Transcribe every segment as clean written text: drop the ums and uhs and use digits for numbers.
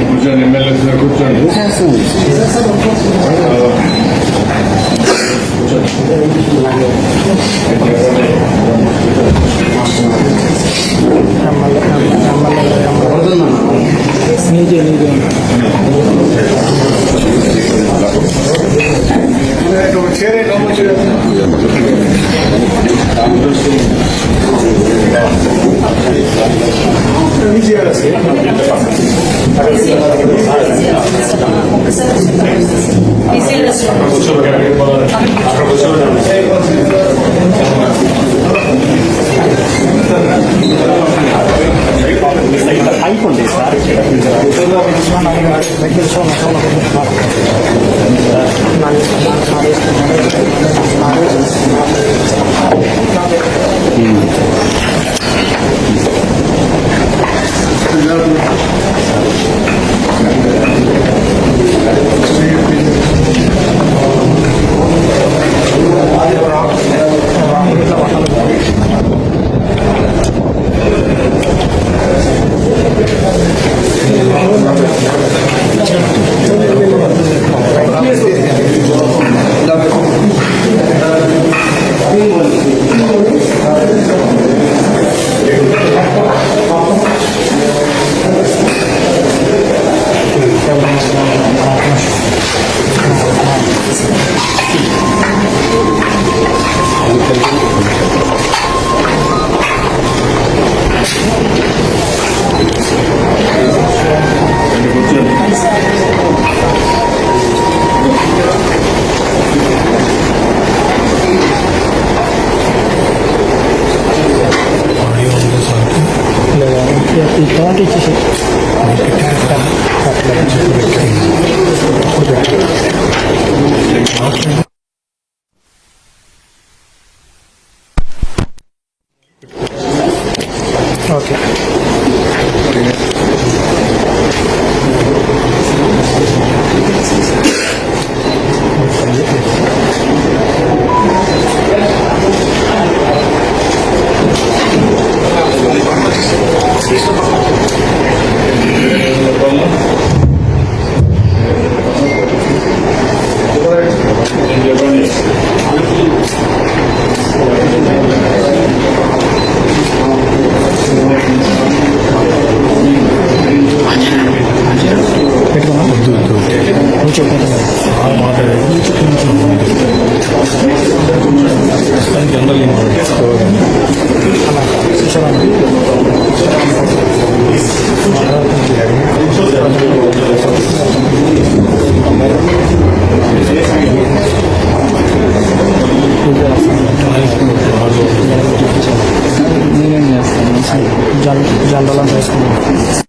కూర్చోండి, MLA sir కూర్చోండి. General వేసుకున్నాను.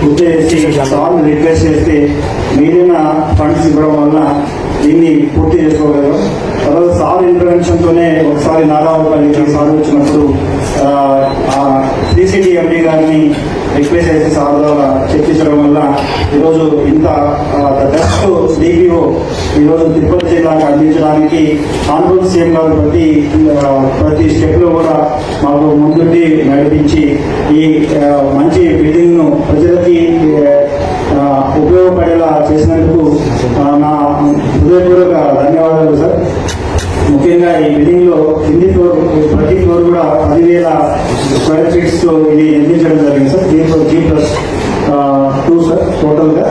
పూర్తి చేసి సార్ రిక్వెస్ట్ చేస్తే మిగిలిన ఫండ్స్ ఇవ్వడం వలన దీన్ని పూర్తి చేసుకోగలరు. తర్వాత సార్ ఇంటర్వెన్షన్తోనే ఒకసారి నారాయణపల్లికి సార్ వచ్చినప్పుడు సిసిడి ఎండి గారిని రిక్వెస్ట్ చేసి సార్ ద్వారా చెప్పించడం వల్ల ఈరోజు ఇంత బెస్ట్ డిపిఓ ఈరోజు తిరుపతి జిల్లాకు అందించడానికి ఆనరబుల్ సీఎం గారు ప్రతి స్టెప్లో కూడా మాకు ముందుండి నడిపించి ఈ మంచి బిల్డింగ్ను ప్రజలకి ఉపయోగపడేలా చేసినందుకు నా హృదయపూర్వక ధన్యవాదాలు సార్. ముఖ్యంగా ఈ బిల్డింగ్ లో కింది ఫ్లోర్ ప్రతి ఫ్లోర్ కూడా 10,000 స్క్వేర్ ఫీట్స్ తో ఇది నిర్మించడం జరిగింది సార్. దీంట్లో G+2 సార్. టోటల్ గా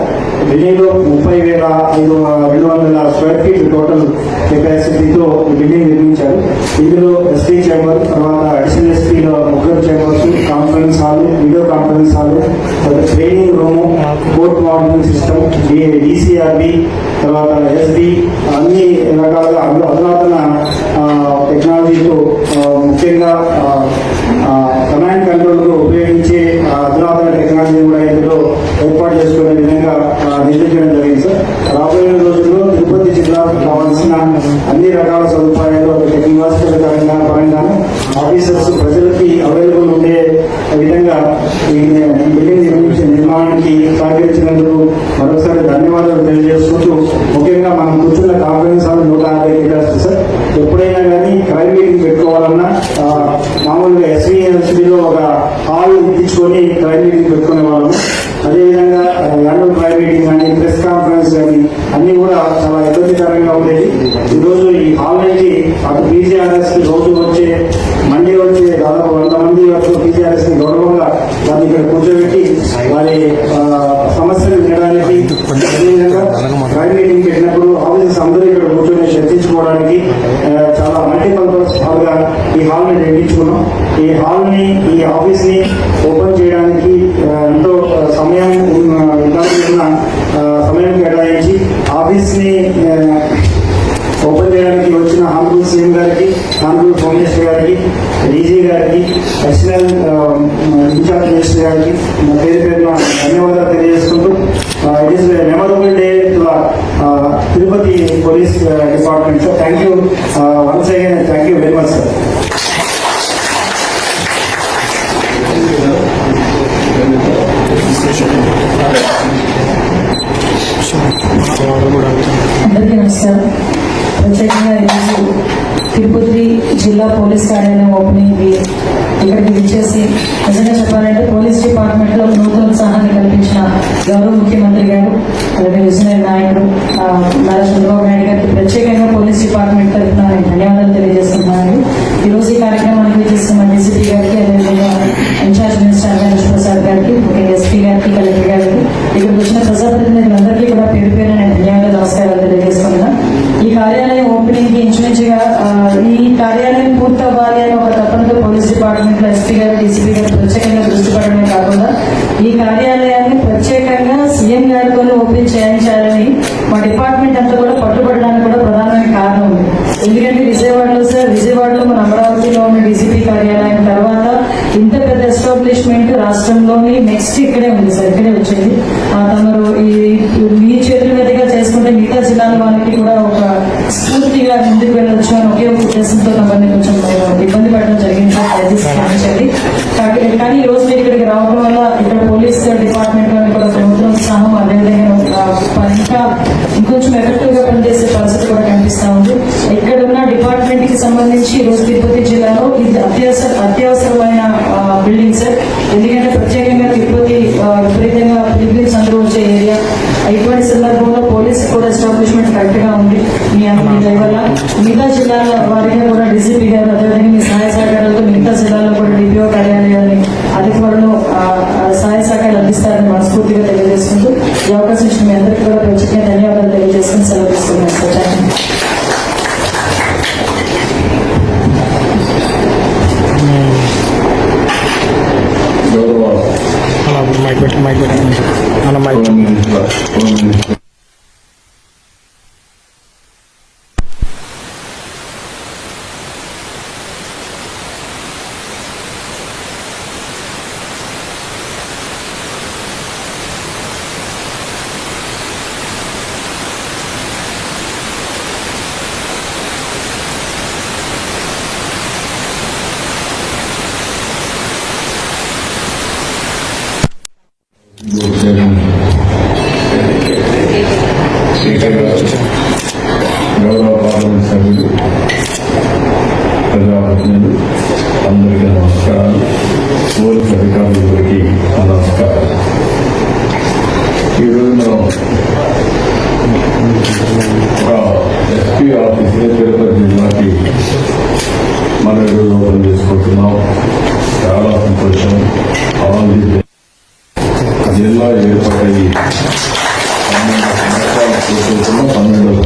బిల్డింగ్ లో 30,200 స్క్వేర్ ఫీట్ టోటల్ కెపాసిటీతో బిల్డింగ్ నిర్మించారు. ఇందులో ఎస్పీ చేంబర్, తర్వాత అడిషనల్ ఎస్పీలో 3 chambers, conference hall, video conference hall, training room, court monitoring system, ECRB, తర్వాత ఎస్బి, అన్ని రకాలుగా అధునాతన టెక్నాలజీతో ముఖ్యంగా కమాండ్ కంట్రోల్ కు ఉపయోగించే అధునాతన టెక్నాలజీ కూడా ఇందులో ఏర్పాటు చేసుకునే విధంగా నిర్మించడం జరిగింది సార్. రాబోయే రోజుల్లో తిరుపతి జిల్లాకు కావాల్సిన అన్ని రకాల సదుపాయాలు టెక్నాలజికల్ పరంగా ఆఫీసర్స్ ప్రజలకి అవైలబుల్ ఉండే విధంగా ఈ బిల్డింగ్ నిర్మాణానికి సహకరించినందుకు మరొకసారి ధన్యవాదాలు తెలియజేసుకుంటూ, ముఖ్యంగా మనం కూర్చున్న కాన్ఫరెన్స్ హాల్ 150 లీటర్స్ సార్. ఎప్పుడైనా కానీ క్రైమ్ మీటింగ్ పెట్టుకోవాలన్నా మామూలుగా ఎస్వీఎస్బీలో ఒక హాల్ ఇప్పించుకొని క్రైమ్ మీటింగ్ పెట్టుకునే వాళ్ళము. అదేవిధంగా యాన్యువల్ క్రైమ్ మీటింగ్ కానీ, ప్రెస్ కాన్ఫరెన్స్ కానీ అన్ని కూడా చాలా ఇబ్బందికరంగా ఉండేది. ఈరోజు ఈ హాల్ నుంచి అటు పీజీఆర్ఎస్ కి రోజు మండే వచ్చే దాదాపు 100 మంది వరకు పీజీఆర్ఎస్ ని గౌరవంగా వారిని ఇక్కడ కూర్చోబెట్టి వారి సమస్యలు వినడానికి, అదేవిధంగా క్రైమ్ మీటింగ్ పెట్టినప్పుడు ఆఫీసర్స్ అందరూ ఇక్కడ కూర్చొని చర్చించుకోవడానికి చాలా మల్టీపర్పస్ హాల్ గా ఈ హాల్ ని నిర్మించుకున్నాం. ఈ హాల్ ని, ఈ ఆఫీస్ ని ఓపెన్ చేయడానికి ఎంతో సమయం కేటాయించి ఆఫీస్ ని ఓపెన్ చేయడానికి వచ్చిన ఆనరబుల్ సీఎం గారికి, ఆనరబుల్ హోమ్ మినిస్టర్ గారికి, డీజీ గారికి, అడిషనల్ ఇన్ఛార్జ్ మినిస్టర్ గారికి నా పేరున ధన్యవాదాలు తెలియజేసుకుంటూ, it is memorable day to Tirupati police department sir. Thank you once again, thank you very much sir. అందరికీ నమస్కారం. ప్రత్యేకంగా ఈరోజు తిరుపతి జిల్లా పోలీస్ కార్యాలయం ఓపెనింగ్ ఇక్కడికి విచ్చేసి నిజంగా చెప్పాలంటే పోలీస్ డిపార్ట్మెంట్ లో నూతన ఉత్సాహాన్ని కల్పించిన గౌరవ ముఖ్యమంత్రి గారు, అలాగే విజయనగర నాయకుడు నారా చంద్రబాబు నాయుడు గారికి ప్రత్యేకంగా పోలీస్ డిపార్ట్మెంట్ తరఫున ధన్యవాదాలు తెలియజేస్తున్నాను. ఈరోజు ఈ కార్యక్రమానికి విచ్చేస్తున్న డీసీపీ గారికి, అదేవిధంగా ఇన్ఛార్జ్ మినిస్టర్ అనిల్ ప్రసాద్ గారికి, ముఖ్యంగా ఎస్పీ గారికి, కలెక్టర్ గారికి, ఇక్కడికి వచ్చిన ప్రజాప్రతినిధులందరికీ కూడా పేరు పేరు నేను ధన్యవాదాలు, నమస్కారాలు తెలియజేస్తున్నా. ఈ కార్యాలయం ఓపెనింగ్ కి ఇంచుమించుగా ఈ కార్యాలయం పూర్తవ్వాలి అని ఒక తప్పనితో పోలీస్ డిపార్ట్మెంట్ లో ఎస్పీ గారు, డీసీపీ గారు ప్రత్యేకంగా దృష్టి పడడమే కాకుండా ఈ కార్యాలయాన్ని ప్రత్యేకంగా సీఎం గారితో ఓపెన్ చేయించాలని మా డిపార్ట్మెంట్ అంతా కూడా పట్టుబడడానికి కూడా ప్రధానమైన కారణం ఉంది. ఎందుకంటే విజయవాడలో మన అమరావతిలో ఉన్న డీసీపీ కార్యాలయం తర్వాత ఇంత పెద్ద ఎస్టాబ్లిష్మెంట్ రాష్ట్రంలోని నెక్స్ట్ ఇక్కడే ఉంది సార్, ఇక్కడే వచ్చింది. తమరు మీ చేతుల మీదుగా చేసుకుంటే మిగతా జిల్లాల వాళ్ళకి కూడా ఒక స్ఫూర్తిగా ముందుకు వెళ్ళొచ్చు అని ఒకే ఒక ఉద్దేశంతో తమని కొంచెం ఇబ్బంది పడడం జరిగింది సార్. కానీ ఈ రోజు మీరు ఇక్కడికి రావడం వల్ల ఇక్కడ పోలీస్ డిపార్ట్మెంట్ లో కూడా ప్రభుత్వం ఉత్సాహం, అదేవిధంగా ఇంకా ఇంకొంచెం ఎఫెక్టివ్ గా పనిచేసే పరిస్థితి కూడా కనిపిస్తా ఉంది. ఇక్కడ ఉన్న డిపార్ట్మెంట్ కి సంబంధించి ఈ రోజు తిరుపతి జిల్లాలో ఇది అత్యవసరమైన బిల్డింగ్ సార్. ఎందుకంటే ప్రత్యేకంగా తిరుపతి విపరీతంగా పిలిపిల్స్ అందరూ వచ్చే ఏరియా. ఇటువంటి సందర్భంలో పోలీస్ కూడా ఎస్టాబ్లిష్మెంట్ కరెక్ట్ గా ఉంది. మీ దయ వల్ల మిగతా జిల్లాల వారిగా కూడా డీసీపీ గారు, అదేవిధంగా మీ సహాయ సహకారాలతో మిగతా జిల్లాల్లో కూడా డిపిఓ కార్యాలయాన్ని అధిక త్వరలో సహాయ సహకారాలు అందిస్తారని మనస్ఫూర్తిగా తెలియజేసుకుంటూ ఈ అవకాశం ఇచ్చిన మీ అందరికీ కూడా ప్రత్యేకంగా ధన్యవాదాలు తెలియజేసుకుని సెలవు తీసుకున్నాను సార్. మైక్ పోలీస్ అధికారులందరికీ నమస్కారం. ఈరోజు మనం ఒక ఎస్పీ ఆఫీసులో తిరుపతి జిల్లాకి మన ఈరోజు ఓపెన్ చేసుకుంటున్నాం. చాలా సంతోషం. జిల్లా ఏర్పడి 12 సంవత్సరాలు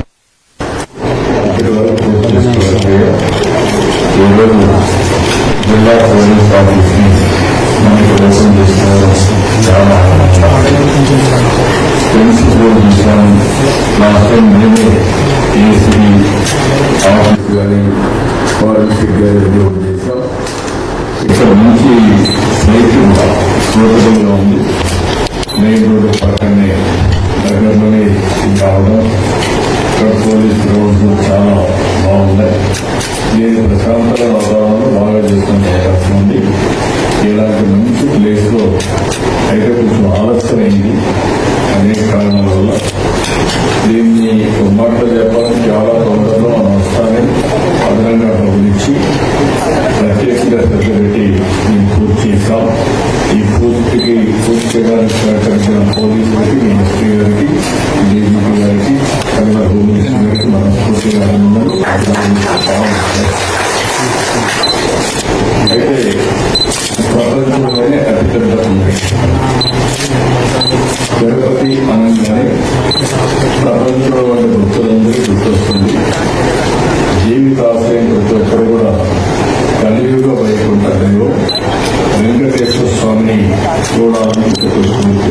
ఇప్పటి వరకు పూర్తి చేసుకోవాలి. ఈరోజు జిల్లా పోలీస్ ఆఫీస్ని మనకు ఓపెన్ చేసుకోవడం చాలా ప్రిన్సిపల్ చూసాను. లాస్ట్ టైం మేమే ఏసీ ఆఫీస్ కానీ ఫారెన్సిక్ కానీ చేసాం. ఇక్కడ నుంచి సైట్ సూటబుల్గా ఉంది. మెయిన్ రోడ్డు పక్కనే దగ్గరలోనే రావడం. ఇక్కడ పోలీస్ రోడ్స్ చాలా బాగున్నాయి. దీని ప్రశాంతత వాతావరణంలో బాగా చేసుకునే అవకాశం ఉంది. ఇలాంటి మంచి ప్లేస్ లో అయితే కొంచెం ఆలస్యమైంది అనేక కారణాల వల్ల. దీన్ని ఒక మాటలో చెప్పాలని చాలా తొందరలో మనం వస్తానే అదనంగా డబ్బులు ఇచ్చి ప్రత్యేకంగా శ్రద్ధ పెట్టి మేము పూర్తి చేశాం. ఈ పూర్తి చేయడానికి సహకరించిన పోలీసులకి, ఎస్పీ గారికి, డీజీపీ గారికి, కన్నా హోమ్ మినిస్టర్ గారికి మనస్ఫూర్తిగా అయితే ప్రపంచంలోనే అతిపెద్ద తిరుపతి అనగానే ప్రపంచంలో ఉండే భక్తులందరికీ గుర్తొస్తుంది. జీవితాశ్రయం ప్రతి ఒక్కరు కూడా కలియుగ వైకుంఠంలో వెంకటేశ్వర స్వామిని చూడాలని గుర్తొస్తుంది.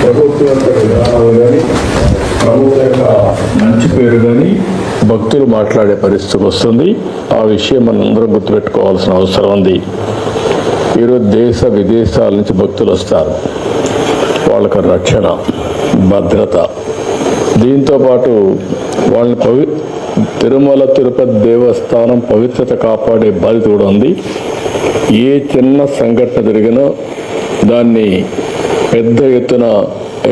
ప్రభుత్వ యొక్క మంచి పేరు కానీ భక్తులు మాట్లాడే పరిస్థితి వస్తుంది. ఆ విషయం మనందరం గుర్తుపెట్టుకోవాల్సిన అవసరం ఉంది. ఈరోజు దేశ విదేశాల నుంచి భక్తులు వస్తారు. వాళ్ళకి రక్షణ, భద్రత, దీంతో పాటు వాళ్ళని తిరుమల తిరుపతి దేవస్థానం పవిత్రత కాపాడే బాధ్యత కూడా ఉంది. ఏ చిన్న సంఘటన జరిగినా దాన్ని పెద్ద ఎత్తున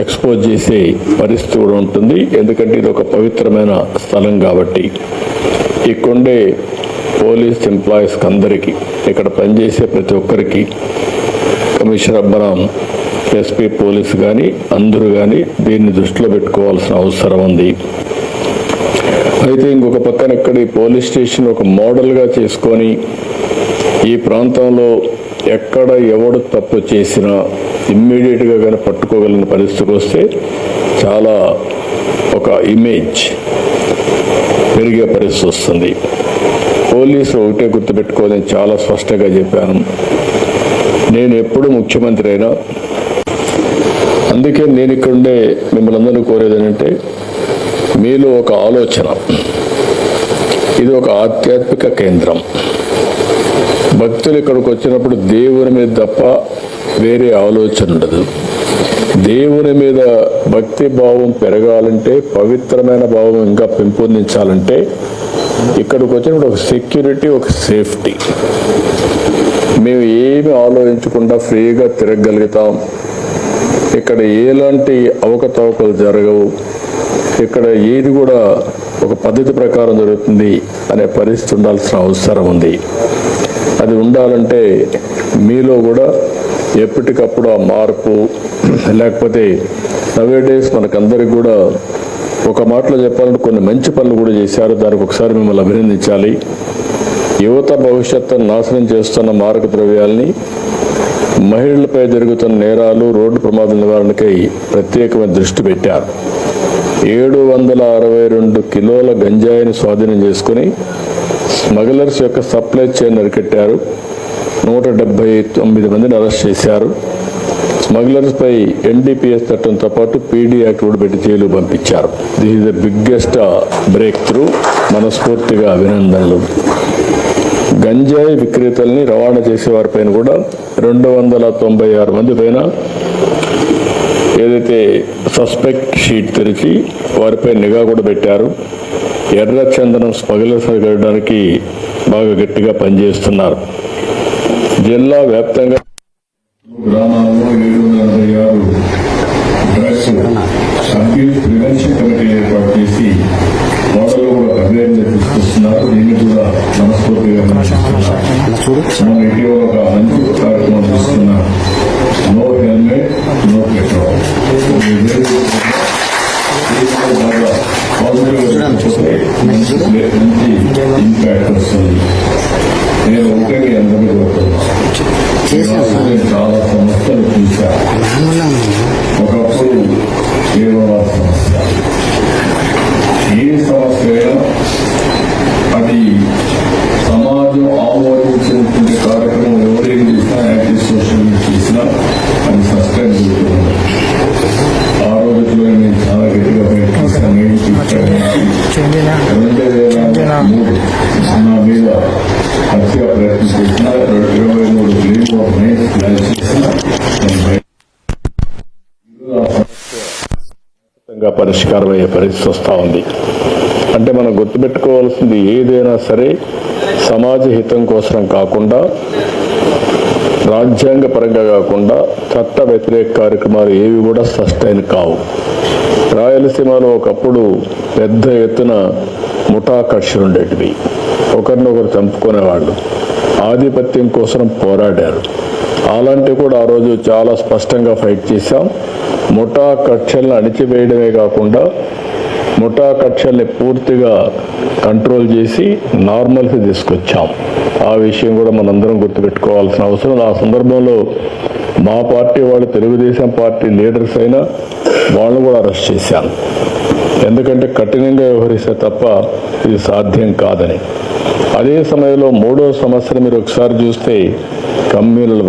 ఎక్స్పోజ్ చేసే పరిస్థితి కూడా ఉంటుంది. ఎందుకంటే ఇది ఒక పవిత్రమైన స్థలం కాబట్టి. ఇక్కడే పోలీస్ ఎంప్లాయీస్కి అందరికీ, ఇక్కడ పనిచేసే ప్రతి ఒక్కరికి, కమిషనర్ మనం ఎస్పీ పోలీస్ కానీ అందరూ కానీ దీన్ని దృష్టిలో పెట్టుకోవాల్సిన అవసరం ఉంది. అయితే ఇంకొక పక్కన ఇక్కడ ఈ పోలీస్ స్టేషన్ ఒక మోడల్గా చేసుకొని ఈ ప్రాంతంలో ఎక్కడ ఎవడు తప్పు చేసినా ఇమ్మీడియట్గా కానీ పట్టుకోగలిగిన పరిస్థితికి వస్తే చాలా ఒక ఇమేజ్ పెరిగే పరిస్థితి వస్తుంది. పోలీసులు ఒకటే గుర్తుపెట్టుకోవాలని చాలా స్పష్టంగా చెప్పాను. నేను ఎప్పుడు ముఖ్యమంత్రి అయినా, అందుకే నేను ఇక్కడుండే మిమ్మల్ని అందరినీ కోరేది ఏంటంటే, మీలో ఒక ఆలోచన, ఇది ఒక ఆధ్యాత్మిక కేంద్రం. భక్తులు ఇక్కడికి వచ్చినప్పుడు దేవుని మీద తప్ప వేరే ఆలోచన ఉండదు. దేవుని మీద భక్తి భావం పెరగాలంటే, పవిత్రమైన భావం ఇంకా పెంపొందించాలంటే ఇక్కడికి వచ్చినప్పుడు ఒక సెక్యూరిటీ, ఒక సేఫ్టీ. మేము ఏమి ఆలోచించకుండా ఫ్రీగా తిరగగలుగుతాం. ఇక్కడ ఎలాంటి అవకతవకలు జరగవు. ఇక్కడ ఏది కూడా ఒక పద్ధతి ప్రకారం జరుగుతుంది అనే పరిస్థితి ఉండాల్సిన అవసరం ఉంది. అది ఉండాలంటే మీలో కూడా ఎప్పటికప్పుడు ఆ మార్పు, లేకపోతే నవేడేస్ మనకందరికి కూడా ఒక మాటలో చెప్పాలంటే కొన్ని మంచి పనులు కూడా చేశారు. దానికి ఒకసారి మిమ్మల్ని అభినందించాలి. యువత భవిష్యత్తును నాశనం చేస్తున్న మారక ద్రవ్యాల్ని, మహిళలపై జరుగుతున్న నేరాలు, రోడ్డు ప్రమాదాల నివారణకై ప్రత్యేకమైన దృష్టి పెట్టారు. 762 కిలోల గంజాయిని స్వాధీనం చేసుకుని స్మగ్లర్స్ యొక్క సప్లై చైన్ అరికట్టారు. 179 మందిని అరెస్ట్ చేశారు. స్మగ్లర్స్ పై NDPS చట్టంతో పాటు PD యాక్ట్ కూడా పెట్టి జైలు పంపించారు. This is the biggest break through. మనస్ఫూర్తిగా అభినందనలు. గంజాయి విక్రేతల్ని రవాణా చేసే వారిపైన కూడా 296 మంది పైన ఏదైతే సస్పెక్ట్ షీట్ తెరిచి వారిపై నిఘా కూడా పెట్టారు. ఎర్ర చందనం స్మగ్లర్స్ బాగా గట్టిగా పనిచేస్తున్నారు. జిల్లా వ్యాప్తంగా గ్రామాల్లో 786 డ్రగ్స్ అబ్యూస్ ప్రివెన్షన్ కమిటీ ఏర్పాటు చేసి మోడల్ కూడా అవేర్నెస్ తీసుకొస్తున్నారు. దీన్ని కూడా మనస్ఫూర్తిగా మనం ఇటీవల ఒక మంచి కార్యక్రమం తీసుకున్నాం. No helmet no petrol. మంచి ఇంపాక్ట్ వస్తుంది. నేను ఒకటి అందరికీ చాలా సమస్యలు చూశాను. ఒకప్పుడు కేవల సమస్య, ఏ సమస్య అయినా అది సమాజం ఆమోదించినటువంటి కార్యక్రమం ఎవరేం చేసినా, యాక్టివ్ సోషల్ మీడియా చేసినా అది సస్టైన్ జరుగుతుంది. ఆ రోజుల్లో నేను చాలా గట్టిగా ప్రయత్నిస్తాను. 2003 నా మీద హత్యగా ప్రయత్నం చేసిన 23 గ్రీన్ ప్లాన్ చేసిన పరిష్కారం అయ్యే పరిస్థితి వస్తూ ఉంది. అంటే మనం గుర్తుపెట్టుకోవాల్సింది ఏదైనా సరే సమాజ హితం కోసం కాకుండా, రాజ్యాంగ పరంగా కాకుండా చట్ట వ్యతిరేక కార్యక్రమాలు ఏవి కూడా సస్టైన్ కావు. రాయలసీమలో ఒకప్పుడు పెద్ద ఎత్తున ముఠా కక్షలు ఉండేటివి. ఒకరినొకరు చంపుకునేవాళ్ళు, ఆధిపత్యం కోసం పోరాడారు. అలాంటివి కూడా ఆ రోజు చాలా స్పష్టంగా ఫైట్ చేశాం. ముఠా కక్షలను అణిచివేయడమే కాకుండా ముఠా కక్షల్ని పూర్తిగా కంట్రోల్ చేసి నార్మల్కి తీసుకొచ్చాం. ఆ విషయం కూడా మనందరం గుర్తుపెట్టుకోవాల్సిన అవసరం. ఆ సందర్భంలో మా పార్టీ వాళ్ళు, తెలుగుదేశం పార్టీ లీడర్స్ అయినా వాళ్ళు కూడా అరెస్ట్ చేశాను. ఎందుకంటే కఠినంగా వ్యవహరిస్తే తప్ప ఇది సాధ్యం కాదని. అదే సమయంలో మూడో సమస్యను మీరు ఒకసారి చూస్తే కమ్యూనల్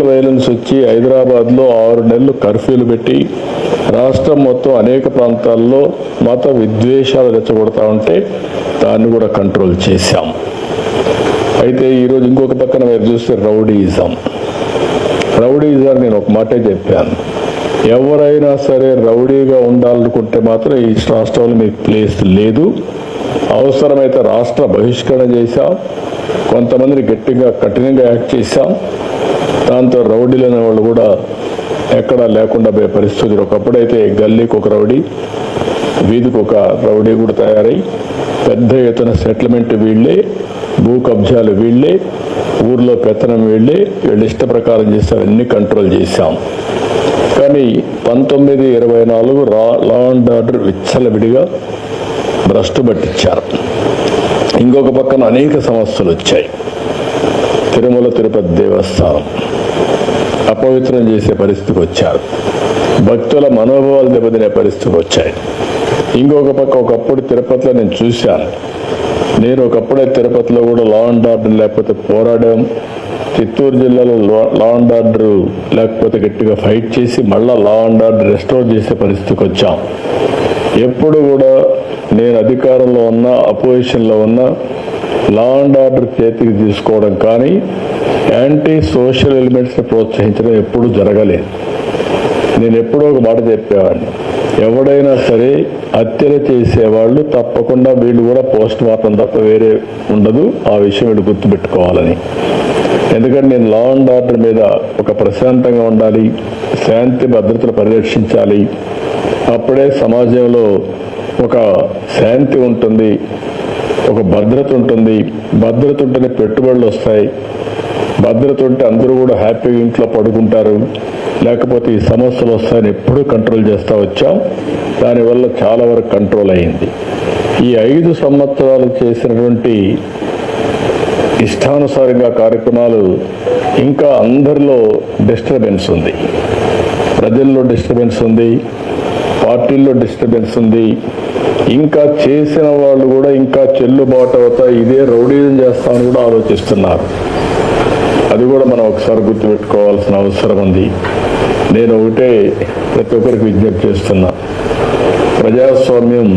వైలెన్స్ వచ్చి హైదరాబాద్లో 6 నెలలు కర్ఫ్యూలు పెట్టి రాష్ట్రం మొత్తం అనేక ప్రాంతాల్లో మత విద్వేషాలు రెచ్చగొడతా ఉంటే దాన్ని కూడా కంట్రోల్ చేశాం. అయితే ఈరోజు ఇంకొక పక్కన మీరు చూస్తే రౌడీయిజం నేను ఒక మాటే చెప్పాను. ఎవరైనా సరే రౌడీగా ఉండాలనుకుంటే మాత్రం ఈ రాష్ట్రంలో మీకు ప్లేస్ లేదు. అవసరమైతే రాష్ట్ర బహిష్కరణ చేశాం. కొంతమందిని కఠినంగా యాక్ట్ చేశాం. దాంతో రౌడీలు అనే వాళ్ళు కూడా ఎక్కడా లేకుండా పోయే పరిస్థితి. ఒకప్పుడైతే గల్లీకి ఒక రౌడీ, వీధికి ఒక రౌడీ కూడా తయారై పెద్ద ఎత్తున సెటిల్మెంట్ వీళ్ళే, భూ కబ్జాలు వీళ్ళే, ఊర్లో పెత్తనం వీళ్ళే, వీళ్ళు ఇష్ట ప్రకారం చేశారు. అన్ని కంట్రోల్ చేశాం. కానీ 1924 లా అండ్ ఆర్డర్ విచ్చలవిడిగా భ్రష్టు పట్టించారు. ఇంకొక పక్కన అనేక సమస్యలు వచ్చాయి. తిరుమల తిరుపతి దేవస్థానం అపవిత్రం చేసే పరిస్థితికి వచ్చారు. భక్తుల మనోభావాలు దెబ్బతినే పరిస్థితికి వచ్చాయి. ఇంకొక పక్క ఒకప్పుడు తిరుపతిలో నేను చూశాను. నేను ఒకప్పుడే తిరుపతిలో కూడా లా అండ్ ఆర్డర్ లేకపోతే పోరాడాం. చిత్తూరు జిల్లాలో లా అండ్ ఆర్డర్ లేకపోతే గట్టిగా ఫైట్ చేసి మళ్ళా లా అండ్ ఆర్డర్ రెస్టోర్ చేసే పరిస్థితికి వచ్చాం. ఎప్పుడు కూడా నేను అధికారంలో ఉన్నా, అపోజిషన్లో ఉన్నా లా అండ్ ఆర్డర్ చేతికి తీసుకోవడం కానీ యాంటీ సోషల్ ఎలిమెంట్స్ని ప్రోత్సహించడం ఎప్పుడూ జరగలేదు. నేను ఎప్పుడో ఒక మాట చెప్పేవాడిని, ఎవడైనా సరే హత్యలు చేసేవాళ్ళు తప్పకుండా వీళ్ళు కూడా పోస్ట్ మార్టం తప్ప వేరే ఉండదు. ఆ విషయం వీళ్ళు గుర్తుపెట్టుకోవాలని. ఎందుకంటే నేను లా అండ్ ఆర్డర్ మీద ఒక ప్రశాంతంగా ఉండాలి, శాంతి భద్రతలు పరిరక్షించాలి. అప్పుడే సమాజంలో ఒక శాంతి ఉంటుంది, ఒక భద్రత ఉంటుంది. భద్రత ఉంటేనే పెట్టుబడులు వస్తాయి. భద్రత ఉంటే అందరూ కూడా హ్యాపీగా ఇంట్లో పడుకుంటారు. లేకపోతే ఈ సమస్యలు వస్తాయని ఎప్పుడూ కంట్రోల్ చేస్తూ వచ్చాం. దానివల్ల చాలా వరకు కంట్రోల్ అయింది. ఈ 5 సంవత్సరాలు చేసినటువంటి ఇష్టానుసారంగా కార్యక్రమాలు ఇంకా అందరిలో డిస్టర్బెన్స్ ఉంది. ప్రజల్లో డిస్టర్బెన్స్ ఉంది, పార్టీల్లో డిస్టర్బెన్స్ ఉంది. ఇంకా చేసిన వాళ్ళు కూడా ఇంకా చెల్లుబాటు అవుతాయి, ఇదే రౌడీజం చేస్తామని కూడా ఆలోచిస్తున్నారు. అది కూడా మనం ఒకసారి గుర్తుపెట్టుకోవాల్సిన అవసరం ఉంది. నేను ఒకటే ప్రతి ఒక్కరికి విజ్ఞప్తి చేస్తున్నా, ప్రజాస్వామ్యం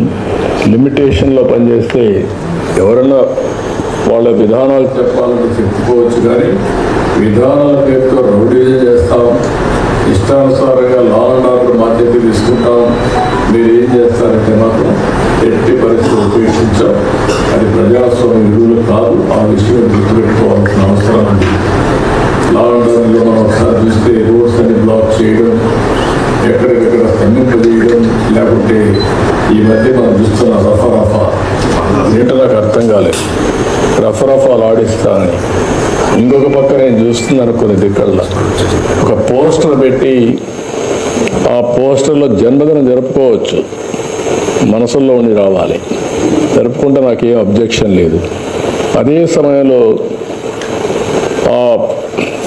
లిమిటేషన్లో పనిచేస్తే ఎవరన్నా వాళ్ళ విధానాలు చెప్పాలని చెప్పుకోవచ్చు, కానీ విధానాల పేరుతో రౌడీజం చేస్తాం, ఇష్టానుసారంగా లా అండ్ ఆర్డర్ మా చేతి తీసుకుంటాం, మీరు ఏం చేస్తారంటే మాత్రం ఎట్టి పరిస్థితులు ఉపేక్షించాం. అది ప్రజాస్వామ్య విలువలు కాదు. ఆ విషయం గుర్తుపెట్టుకోవాల్సిన అవసరం ఉంది. లా అండ్ ఆర్డర్లో మనం ఒకసారి చూస్తే రోడ్స్ అన్ని బ్లాక్ చేయడం, ఎక్కడికక్కడ స్తంభింపజేయడం, లేకుంటే ఈ మధ్య మనం చూస్తున్న రఫా ఏంటో నాకు అర్థం కాలేదు. రఫాలు ఆడిస్తానని ఇంకొక పక్క నేను చూస్తున్నాను కొన్ని దిక్కల్లో ఒక పోస్టర్ పెట్టి ఆ పోస్టర్లో జన్మదినం జరుపుకోవచ్చు, మనసుల్లో ఉండి రావాలి, జరుపుకుంటే నాకేం అబ్జెక్షన్ లేదు. అదే సమయంలో ఆ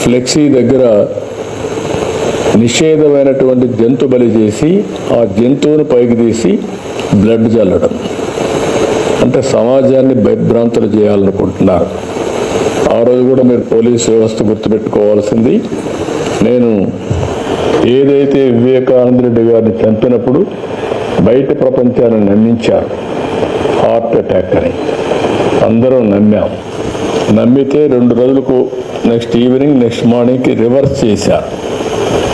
ఫ్లెక్సీ దగ్గర నిషేధమైనటువంటి జంతు బలి చేసి ఆ జంతువును పైకి తీసి బ్లడ్ చల్లడం అంటే సమాజాన్ని భయభ్రాంతులు చేయాలనుకుంటున్నారు. ఆ రోజు కూడా మీరు పోలీస్ వ్యవస్థ గుర్తుపెట్టుకోవాల్సింది, నేను ఏదైతే వివేకానంద రెడ్డి గారిని చంపినప్పుడు బయట ప్రపంచాన్ని నమ్మించారు హార్ట్ అటాక్ అని, అందరం నమ్మాం. నమ్మితే 2 రోజులకు నెక్స్ట్ ఈవినింగ్ నెక్స్ట్ మార్నింగ్కి రివర్స్ చేశారు.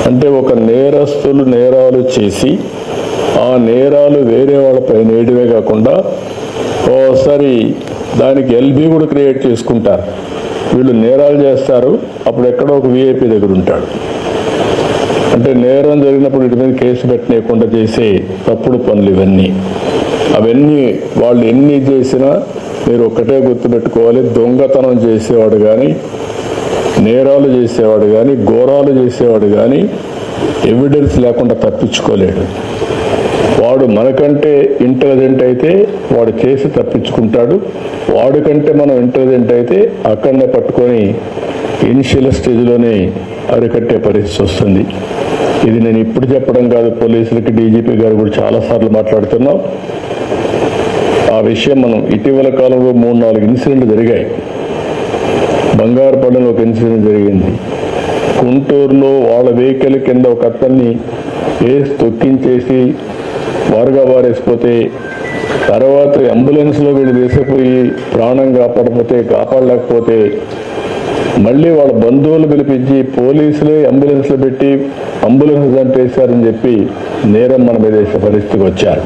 అంటే ఒక నేరస్తులు నేరాలు చేసి ఆ నేరాలు వేరే వాళ్ళపై నేయడమే కాకుండా ఓసారి దానికి ఎల్బీ కూడా క్రియేట్ చేసుకుంటారు. వీళ్ళు నేరాలు చేస్తారు, అప్పుడు ఎక్కడో ఒక విఐపి దగ్గర ఉంటాడు. అంటే నేరం జరిగినప్పుడు వీటి మీద కేసు పెట్టనీయకుండా చేసే తప్పుడు పనులు ఇవన్నీ. అవన్నీ వాళ్ళు ఎన్ని చేసినా మీరు ఒక్కటే గుర్తుపెట్టుకోవాలి, దొంగతనం చేసేవాడు కానీ, నేరాలు చేసేవాడు కానీ, ఘోరాలు చేసేవాడు కానీ ఎవిడెన్స్ లేకుండా తప్పించుకోలేడు. వాడు మనకంటే ఇంటెలిజెంట్ అయితే వాడు చేసి తప్పించుకుంటాడు. వాడికంటే మనం ఇంటెలిజెంట్ అయితే అక్కడనే పట్టుకొని ఇనిషియల్ స్టేజ్లోనే అరికట్టే పరిస్థితి వస్తుంది. ఇది నేను ఇప్పుడు చెప్పడం కాదు, పోలీసులకి డీజీపీ గారు కూడా చాలాసార్లు మాట్లాడుతున్నాం. ఆ విషయం మనం ఇటీవల కాలంలో 3-4 ఇన్సిడెంట్లు జరిగాయి. బంగారుపల్లిలో ఒక ఇన్సిడెంట్ జరిగింది. గుంటూరులో వాళ్ళ వెహికల్ కింద ఒక అతన్ని వేసి తొక్కించేసి వారుగా వారేసిపోతే తర్వాత అంబులెన్స్లో వీళ్ళు వేసిపోయి ప్రాణం కాపాడలేకపోతే మళ్ళీ వాళ్ళ బంధువులు పిలిపించి పోలీసులే అంబులెన్స్లో పెట్టి అంబులెన్స్ చంపేశారని చెప్పి నేరం మన మీద వేసే పరిస్థితికి వచ్చారు.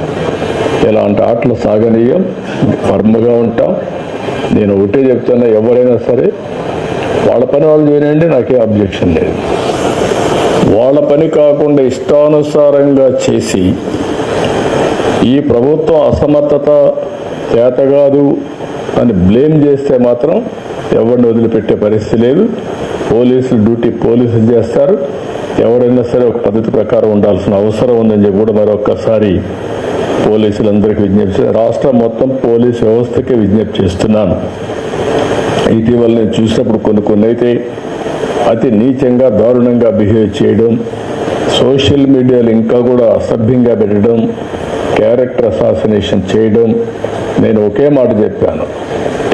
ఇలాంటి ఆటలు సాగనీయం, ఫర్మ్గా ఉంటాం. నేను ఒకటే చెప్తున్నా, ఎవరైనా సరే వాళ్ళ పని వాళ్ళు చేయనండి, నాకే అబ్జెక్షన్ లేదు. వాళ్ళ పని కాకుండా ఇష్టానుసారంగా చేసి ఈ ప్రభుత్వం అసమర్థత చేతగాదు అని బ్లేమ్ చేస్తే మాత్రం ఎవరిని వదిలిపెట్టే పరిస్థితి లేదు. పోలీసులు డ్యూటీ పోలీసులు చేస్తారు. ఎవరైనా సరే ఒక పద్ధతి ప్రకారం ఉండాల్సిన అవసరం ఉందని చెప్పి కూడా మరొక్కసారి పోలీసులందరికీ విజ్ఞప్తి, రాష్ట్రం మొత్తం పోలీసు వ్యవస్థకే విజ్ఞప్తి చేస్తున్నాను. ఇటీవల నేను చూసినప్పుడు కొన్ని అయితే అతి నీచంగా దారుణంగా బిహేవ్ చేయడం, సోషల్ మీడియాలో ఇంకా కూడా అసభ్యంగా పెట్టడం, క్యారెక్టర్ అసాసినేషన్ చేయడం. నేను ఒకే మాట చెప్పాను,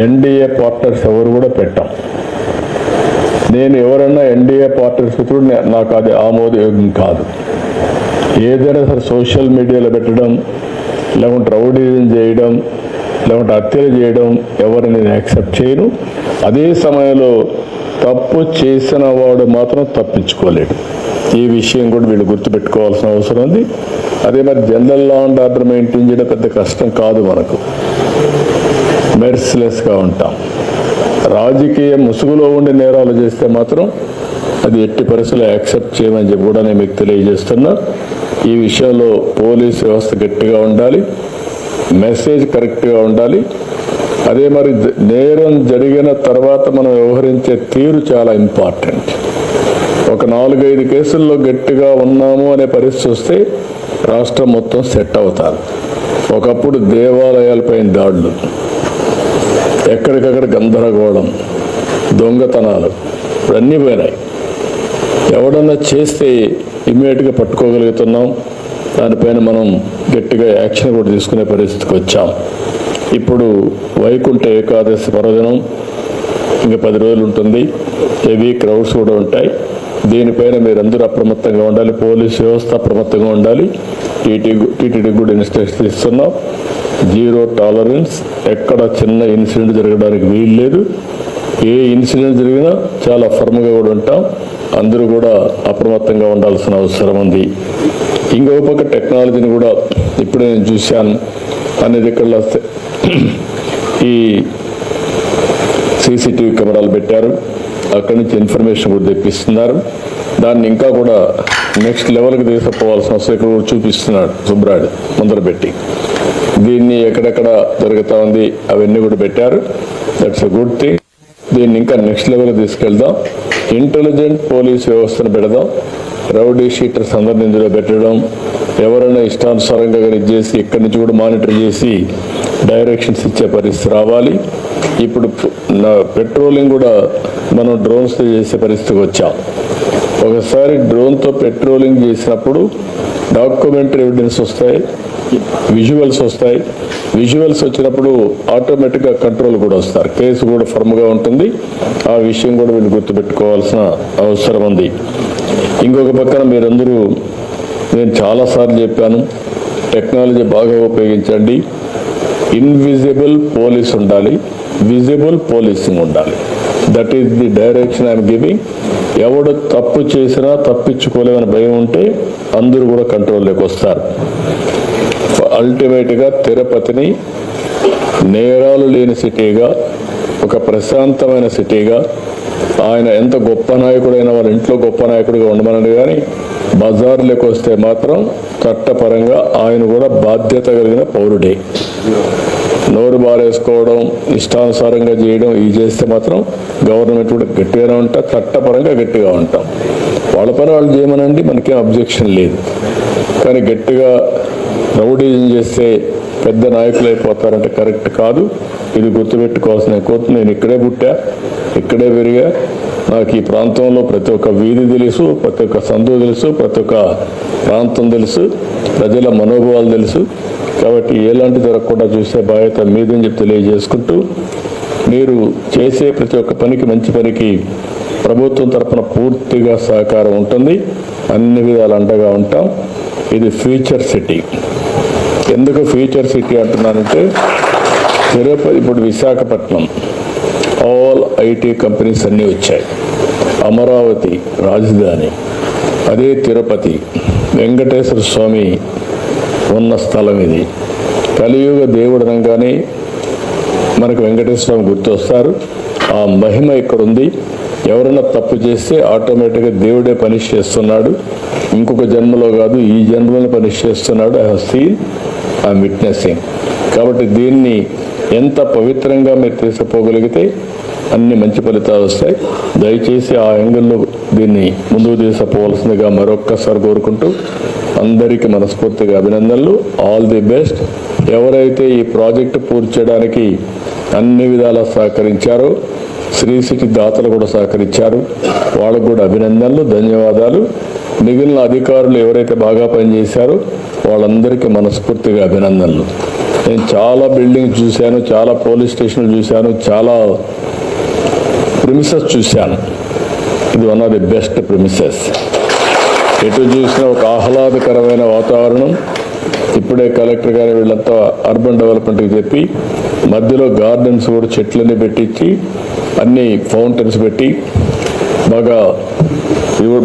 ఎన్డీఏ పార్ట్నర్స్ ఎవరు కూడా పెట్టాం. నేను ఎవరన్నా ఎన్డీఏ పార్ట్నర్స్ నాకు అది ఆమోదయోగ్యం కాదు. ఏదైనా సరే సోషల్ మీడియాలో పెట్టడం, లేకుంటే రౌడీజం చేయడం, లేకుంటే హత్యలు చేయడం ఎవరిని నేను యాక్సెప్ట్ చేయను. అదే సమయంలో తప్పు చేసిన వాడు మాత్రం తప్పించుకోలేడు. ఈ విషయం కూడా వీళ్ళు గుర్తుపెట్టుకోవాల్సిన అవసరం ఉంది. అదే మరి general law and order maintain చేయడం పెద్ద కష్టం కాదు. మనకు మెర్సిలెస్గా ఉంటాం. రాజకీయ ముసుగులో ఉండి నేరాలు చేస్తే మాత్రం అది ఎట్టి పరిస్థితుల్లో యాక్సెప్ట్ చేయమని చెప్పి కూడా నేను మీకు తెలియజేస్తున్నా. ఈ విషయంలో పోలీస్ వ్యవస్థ గట్టిగా ఉండాలి, మెసేజ్ కరెక్ట్గా ఉండాలి. అదే మరి నేరం జరిగిన తర్వాత మనం వ్యవహరించే తీరు చాలా ఇంపార్టెంట్. ఒక 4-5 కేసుల్లో గట్టిగా ఉన్నాము అనే పరిస్థితి వస్తే రాష్ట్రం మొత్తం సెట్ అవుతారు. ఒకప్పుడు దేవాలయాలపైన దాడులు, ఎక్కడికక్కడ గందరగోళం, దొంగతనాలు ఇవన్నీ పోయినాయి. ఎవడన్నా చేస్తే ఇమ్మీడియట్గా పట్టుకోగలుగుతున్నాం. దానిపైన మనం గట్టిగా యాక్షన్ కూడా తీసుకునే పరిస్థితికి వచ్చాం. ఇప్పుడు వైకుంఠ ఏకాదశి పర్వదినం ఇంకా 10 రోజులు ఉంటుంది. హెవీ క్రౌడ్స్ కూడా ఉంటాయి. దీనిపైన మీరందరూ అప్రమత్తంగా ఉండాలి. పోలీస్ వ్యవస్థ అప్రమత్తంగా ఉండాలి. టీటీడీ కూడా ఇన్స్ట్రక్షన్ ఇస్తున్నాం. 0 టాలరెన్స్, ఎక్కడ చిన్న ఇన్సిడెంట్ జరగడానికి వీలు లేదు. ఏ ఇన్సిడెంట్ జరిగినా చాలా ఫర్మ్గా కూడా ఉంటాం. అందరూ కూడా అప్రమత్తంగా ఉండాల్సిన అవసరం ఉంది. ఇంకో పక్క టెక్నాలజీని కూడా ఇప్పుడే నేను చూశాను, అన్ని దిక్కుల్లో ఈ సీసీటీవీ కెమెరాలు పెట్టారు. అక్కడి నుంచి ఇన్ఫర్మేషన్ కూడా తెప్పిస్తున్నారు. దాన్ని ఇంకా కూడా నెక్స్ట్ లెవెల్కి తీసుకుపోవాల్సిన అవసరం ఇక్కడ కూడా చూపిస్తున్నాడు సుబ్రాయుడు ముందర పెట్టి. దీన్ని ఎక్కడెక్కడ జరుగుతూ ఉంది అవన్నీ కూడా పెట్టారు. That's a good thing. దీన్ని ఇంకా నెక్స్ట్ లెవెల్కి తీసుకెళ్దాం. ఇంటెలిజెంట్ పోలీస్ వ్యవస్థను పెడదాం. రౌడీ షీటర్స్ అందరిని ఇందులో పెట్టడం, ఎవరైనా ఇష్టానుసారంగా చేసి ఇక్కడి నుంచి కూడా మానిటర్ చేసి డైరెక్షన్స్ ఇచ్చే పరిస్థితి రావాలి. ఇప్పుడు పెట్రోలింగ్ కూడా మనం డ్రోన్స్తో చేసే పరిస్థితికి వచ్చాం. ఒకసారి డ్రోన్తో పెట్రోలింగ్ చేసినప్పుడు డాక్యుమెంటరీ ఎవిడెన్స్ వస్తాయి, విజువల్స్ వస్తాయి. విజువల్స్ వచ్చినప్పుడు ఆటోమేటిక్గా కంట్రోల్ కూడా వస్తారు, కేసు కూడా ఫర్మ్గా ఉంటుంది. ఆ విషయం కూడా వీళ్ళు గుర్తుపెట్టుకోవాల్సిన అవసరం ఉంది. ఇంకొక పక్కన మీరందరూ, నేను చాలాసార్లు చెప్పాను, టెక్నాలజీ బాగా ఉపయోగించండి. ఇన్విజిబుల్ పోలీస్ ఉండాలి, విజిబుల్ పోలీసింగ్ ఉండాలి. That is the direction I'm giving. ఎవడు తప్పు చేసినా తప్పించుకోలేమని భయం ఉంటే అందరూ కూడా కంట్రోల్లోకి వస్తారు. అల్టిమేట్గా తిరుపతిని నేరాలు లేని సిటీగా, ఒక ప్రశాంతమైన సిటీగా, ఆయన ఎంత గొప్ప నాయకుడైనా వాళ్ళ ఇంట్లో గొప్ప నాయకుడిగా ఉండమన్నాడు. కానీ బజార్లోకి వస్తే మాత్రం చట్టపరంగా ఆయన కూడా బాధ్యత కలిగిన పౌరుడే. నోరు బారేసుకోవడం, ఇష్టానుసారంగా చేయడం ఇవి చేస్తే మాత్రం గవర్నమెంట్ కూడా గట్టిగానే ఉంటాం, చట్టపరంగా గట్టిగా ఉంటాం. వాళ్ళ పని వాళ్ళు చేయమనండి, మనకేం అబ్జెక్షన్ లేదు. కానీ గట్టిగా రౌడీజం చేస్తే పెద్ద నాయకులు అయిపోతారంటే కరెక్ట్ కాదు. ఇది గుర్తుపెట్టుకోవాల్సిన కోర్టు. నేను ఇక్కడే పుట్టా, ఇక్కడే పెరిగా. నాకు ఈ ప్రాంతంలో ప్రతి ఒక్క వీధి తెలుసు, ప్రతి ఒక్క సందు తెలుసు, ప్రతి ఒక్క ప్రాంతం తెలుసు, ప్రజల మనోభావాలు తెలుసు. కాబట్టి ఎలాంటి జరగకుండా చూసే బాధ్యత మీదని చెప్పి తెలియజేసుకుంటూ, మీరు చేసే ప్రతి ఒక్క పనికి, మంచి పనికి ప్రభుత్వం తరఫున పూర్తిగా సహకారం ఉంటుంది. అన్ని విధాలు అండగా ఉంటాం. ఇది ఫ్యూచర్ సిటీ. ఎందుకు ఫ్యూచర్ సిటీ అంటున్నానంటే, తిరుపతి ఇప్పుడు విశాఖపట్నం ఆల్ ఐటీ కంపెనీస్ అన్నీ వచ్చాయి. అమరావతి రాజధాని, అదే తిరుపతి వెంకటేశ్వర స్వామి ఉన్న స్థలం ఇది. కలియుగ దేవుడు అనగానే మనకు వెంకటేశ్వర స్వామి గుర్తొస్తారు. ఆ మహిమ ఇక్కడ ఉంది. ఎవరైనా తప్పు చేస్తే ఆటోమేటిక్గా దేవుడే పనిష్ చేస్తున్నాడు. ఇంకొక జన్మలో కాదు, ఈ జన్మలో పనిష్ చేస్తున్నాడు. I have seen, I'm witnessing. కాబట్టి దీన్ని ఎంత పవిత్రంగా మీరు తీసుకుపోగలిగితే అన్ని మంచి ఫలితాలు వస్తాయి. దయచేసి ఆ యాంగిల్లో దీన్ని ముందుకు తీసుకుపోవాల్సిందిగా మరొక్కసారి కోరుకుంటూ, అందరికీ మనస్ఫూర్తిగా అభినందనలు. All the best. ఎవరైతే ఈ ప్రాజెక్టు పూర్తి చేయడానికి అన్ని విధాలా సహకరించారో, శ్రీ సిటీ దాతలు కూడా సహకరించారు, వాళ్ళకు కూడా అభినందనలు, ధన్యవాదాలు. మిగిలిన అధికారులు ఎవరైతే బాగా పనిచేశారో వాళ్ళందరికీ మనస్ఫూర్తిగా అభినందనలు. నేను చాలా బిల్డింగ్ చూశాను, చాలా పోలీస్ స్టేషన్లు చూశాను, చాలా ప్రిమిసెస్ చూశాను. ఇది one of the best premises. ఎటు చూసినా ఒక ఆహ్లాదకరమైన వాతావరణం. ఇప్పుడే కలెక్టర్ గారు వీళ్ళంతా అర్బన్ డెవలప్మెంట్కి చెప్పి మధ్యలో గార్డెన్స్ కూడా చెట్లన్నీ పెట్టించి అన్ని ఫౌంటైన్స్ పెట్టి బాగా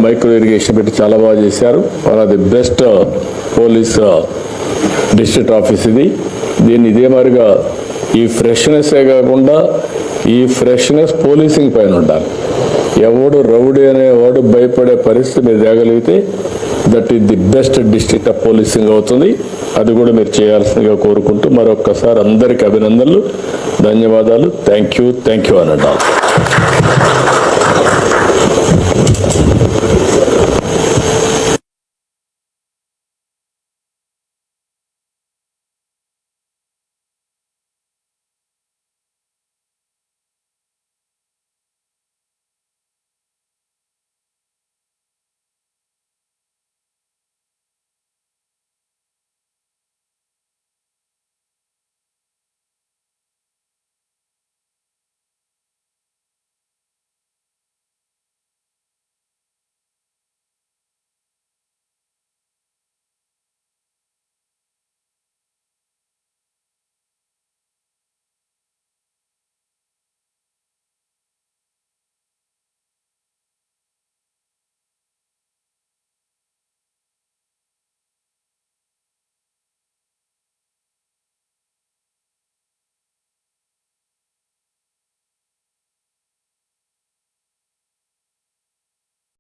మైక్రో ఇరిగేషన్ పెట్టి చాలా బాగా చేశారు. One of the best police district office ఇది. దీన్ని ఇదే మాదిరిగా ఈ ఫ్రెష్నెస్సే కాకుండా ఈ ఫ్రెష్నెస్ పోలీసింగ్ పైన ఉండాలి. ఎవడు రౌడీ అనేవాడు భయపడే పరిస్థితి మీరు తేగలిగితే that is the best district of policing అవుతుంది. అది కూడా మీరు చేయాల్సిందిగా కోరుకుంటూ మరొక్కసారి అందరికీ అభినందనలు, ధన్యవాదాలు. థ్యాంక్ యూ అన్నట్టు.